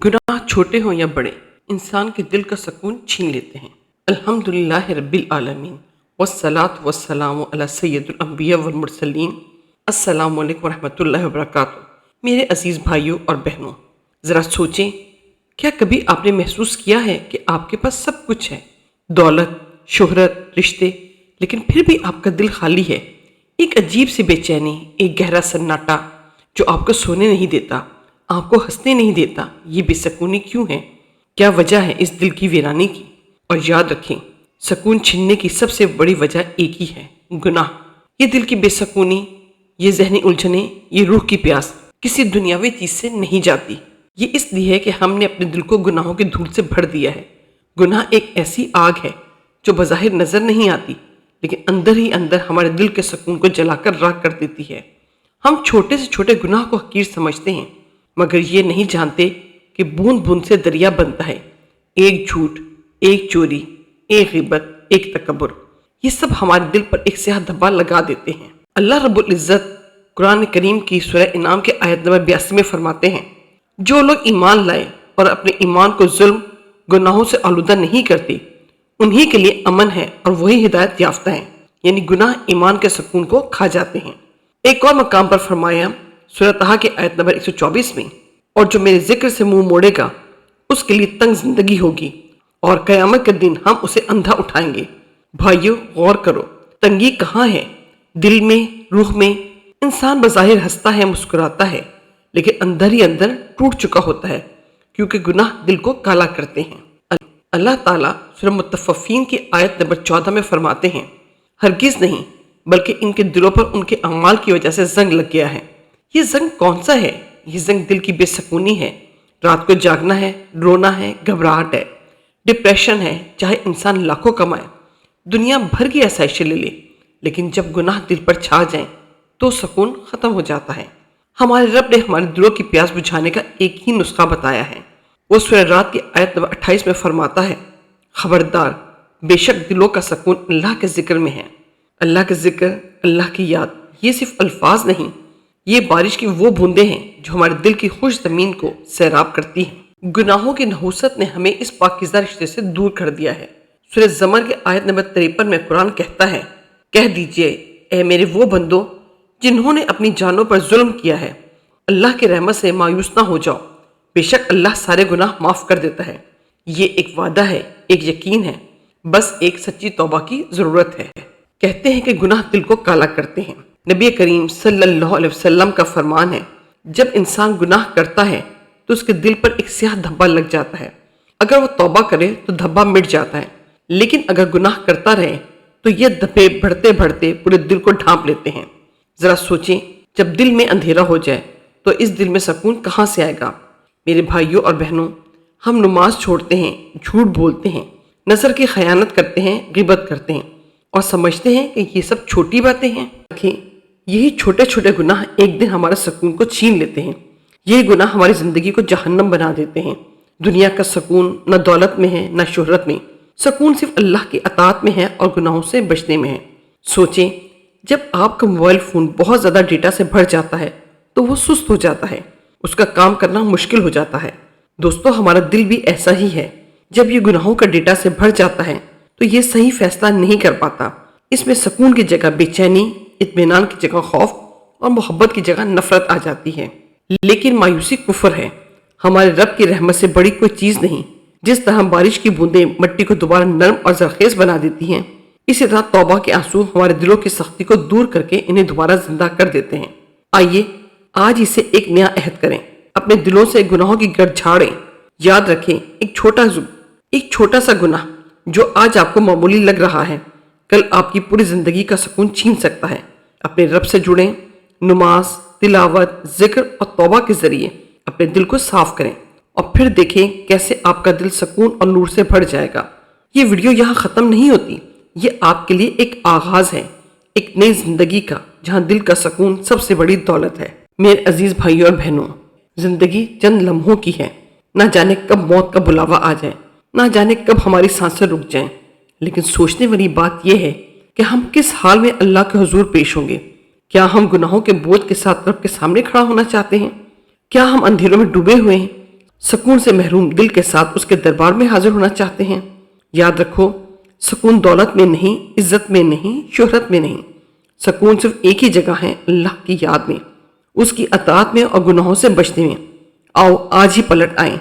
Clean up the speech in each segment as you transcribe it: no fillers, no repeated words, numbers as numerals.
गुनाह छोटे हों या बड़े, इंसान के दिल का सुकून छीन लेते हैं। अल्हम्दुलिल्लाह रब्बिल आलमीन वस्सलातु वस्सलामु अला सय्यदुल अंबिया वल मुरसलीन। अस्सलामु अलैकुम रहमतुल्लाहि व बरकातुहू। मेरे अजीज़ भाइयों और बहनों, ज़रा सोचें, क्या कभी आपने महसूस किया है कि आपके पास सब कुछ है, दौलत, शोहरत, रिश्ते, लेकिन फिर भी आपका दिल खाली है। एक अजीब सी बेचैनी, एक गहरा सन्नाटा जो आपको सोने नहीं देता, आपको हंसने नहीं देता। ये बेसुकूनी क्यों है? क्या वजह है इस दिल की वीरानी की? और याद रखें, सुकून छीनने की सबसे बड़ी वजह एक ही है, गुनाह। ये दिल की बेसुकूनी, ये जहनी उलझने, ये रूह की प्यास किसी दुनियावी चीज से नहीं जाती। ये इसलिए है कि हमने अपने दिल को गुनाहों की धूल से भर दिया है। गुनाह एक ऐसी आग है जो बज़ाहिर नजर नहीं आती, लेकिन अंदर ही अंदर हमारे दिल के सुकून को जलाकर राख कर देती है। हम छोटे से छोटे गुनाह को हकीर समझते हैं, मगर ये नहीं जानते कि बूंद बूंद से दरिया बनता है। एक झूठ, एक चोरी, एक गिबत, एक तकब्बुर, ये सब हमारे दिल पर एक स्याह धब्बा लगा देते हैं। अल्लाह रब्बुल इज़्ज़त कुरान करीम की सूरह इनाम के आयत नंबर 82 में फरमाते हैं, जो लोग ईमान लाए और अपने ईमान को जुल्म, गुनाहों से आलूदा नहीं करते, उन्हीं के लिए अमन है और वही हिदायत याफ्ता है। यानी गुनाह ईमान के सुकून को खा जाते हैं। एक और मकाम पर फरमाया सूरह तहा के आयत नंबर 124 में, और जो मेरे जिक्र से मुंह मोड़ेगा उसके लिए तंग जिंदगी होगी और कयामत के दिन हम उसे अंधा उठाएंगे। भाइयों, गौर करो, तंगी कहाँ है? दिल में, रूह में। इंसान बज़ाहिर हंसता है, मुस्कुराता है, लेकिन अंदर ही अंदर टूट चुका होता है, क्योंकि गुनाह दिल को काला करते हैं। अल्लाह ताला सूरह मुत्तफ़फ़ीन की आयत नंबर 14 में फरमाते हैं, हरगिज़ नहीं, बल्कि इनके दिलों पर उनके अमाल की वजह से जंग लग गया है। ये जंग कौन सा है? ये जंग दिल की बेसुकूनी है। रात को जागना है, रोना है, घबराहट है, डिप्रेशन है। चाहे इंसान लाखों कमाए, दुनिया भर की आसाइशें ले ले, लेकिन जब गुनाह दिल पर छा जाए तो सुकून खत्म हो जाता है। हमारे रब ने हमारे दिलों की प्यास बुझाने का एक ही नुस्खा बताया है। वो सूरह रात की आयत नंबर 28 में फरमाता है, खबरदार, बेशक दिलों का सुकून अल्लाह के जिक्र में है। अल्लाह के जिक्र, अल्लाह की याद, ये सिर्फ अल्फाज नहीं, ये बारिश की वो बूंदें हैं जो हमारे दिल की खुश जमीन को सैराब करती हैं। गुनाहों की नहुसत ने हमें इस पाकीज़ा रिश्ते से दूर कर दिया है। सूरह ज़मर के आयत नंबर 53 में कुरान कहता है, कह दीजिए, ए मेरे वो बंदो जिन्होंने अपनी जानों पर जुल्म किया है, अल्लाह की रहमत से मायूस ना हो जाओ, बेशक अल्लाह सारे गुनाह माफ़ कर देता है। ये एक वादा है, एक यकीन है, बस एक सच्ची तौबा की ज़रूरत है। कहते हैं कि गुनाह दिल को काला करते हैं। नबी करीम सल्लल्लाहु अलैहि वसल्लम का फरमान है, जब इंसान गुनाह करता है तो उसके दिल पर एक स्याह धब्बा लग जाता है। अगर वो तौबा करे तो धब्बा मिट जाता है, लेकिन अगर गुनाह करता रहे तो ये धब्बे बढ़ते बढ़ते पूरे दिल को ढांप लेते हैं। जरा सोचें, जब दिल में अंधेरा हो जाए तो इस दिल में सुकून कहाँ से आएगा? मेरे भाइयों और बहनों, हम नमाज छोड़ते हैं, झूठ बोलते हैं, नजर की खयानत करते हैं, गिबत करते हैं और समझते हैं कि ये सब छोटी बातें हैं। यही छोटे छोटे गुनाह एक दिन हमारे सुकून को छीन लेते हैं। यही गुनाह हमारी जिंदगी को जहन्नम बना देते हैं। दुनिया का सुकून न दौलत में है, न शोहरत में। सुकून सिर्फ अल्लाह की अताअत में है और गुनाहों से बचने में है। सोचें, जब आपका मोबाइल फोन बहुत ज्यादा डेटा से भर जाता है तो वो सुस्त हो जाता है, उसका काम करना मुश्किल हो जाता है। दोस्तों, हमारा दिल भी ऐसा ही है। जब ये गुनाहों का डेटा से भर जाता है तो ये सही फैसला नहीं कर पाता। इसमें सुकून की जगह बेचैनी, इत्मीनान की जगह खौफ और मोहब्बत की जगह नफरत आ जाती है। लेकिन मायूसी कुफर है। हमारे रब की रहमत से बड़ी कोई चीज नहीं। जिस तरह बारिश की बूंदें मिट्टी को दोबारा नरम और जरखेज बना देती हैं, इसी तरह तौबा के आंसू हमारे दिलों की सख्ती को दूर करके इन्हें दोबारा जिंदा कर देते हैं। आइए आज इसे एक नया अहद करें, अपने दिलों से गुनाहों की गर्द झाड़ें। याद रखें, एक छोटा सा गुनाह जो आज आपको मामूली लग रहा है, कल आपकी पूरी जिंदगी का सुकून छीन सकता है। अपने रब से जुड़ें, नमाज, तिलावत, जिक्र और तौबा के जरिए अपने दिल को साफ करें और फिर देखें कैसे आपका दिल सुकून और नूर से भर जाएगा। ये वीडियो यहाँ खत्म नहीं होती, ये आपके लिए एक आगाज है, एक नई जिंदगी का, जहाँ दिल का सुकून सबसे बड़ी दौलत है। मेरे अजीज भाइयों और बहनों, जिंदगी चंद लम्हों की है। ना जाने कब मौत का बुलावा आ जाए, ना जाने कब हमारी सांसें रुक जाएं। लेकिन सोचने वाली बात यह है कि हम किस हाल में अल्लाह के हुजूर पेश होंगे। क्या हम गुनाहों के बोझ के साथ रब के सामने खड़ा होना चाहते हैं? क्या हम अंधेरों में डूबे हुए हैं, سکون سے محروم دل کے ساتھ اس کے دربار میں حاضر ہونا چاہتے ہیں؟ یاد رکھو، سکون دولت میں نہیں، عزت میں نہیں، شہرت میں نہیں۔ سکون صرف ایک ہی جگہ ہے، اللہ کی یاد میں، اس کی اطاعت میں اور گناہوں سے بچنے میں۔ آؤ آج ہی پلٹ آئیں،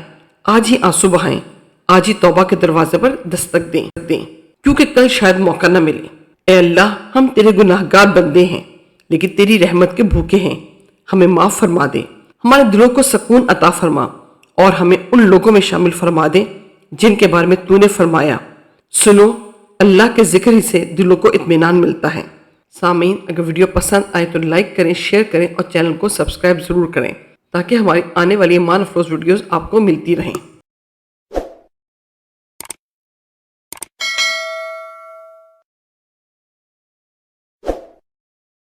آج ہی آنسو بہائیں، آج ہی توبہ کے دروازے پر دستک دیں، کیونکہ کل شاید موقع نہ ملے۔ اے اللہ، ہم تیرے گناہ گار بندے ہیں لیکن تیری رحمت کے بھوکے ہیں، ہمیں معاف فرما دے، ہمارے دلوں کو سکون عطا فرما اور ہمیں ان لوگوں میں شامل فرما دے جن کے بارے میں تو نے فرمایا، سنو، اللہ کے ذکر ہی سے دلوں کو اطمینان ملتا ہے۔ سامعین، اگر ویڈیو پسند آئے تو لائک کریں، شیئر کریں اور چینل کو سبسکرائب ضرور کریں تاکہ ہماری آنے والی ایمان افروز ویڈیوز آپ کو ملتی رہیں۔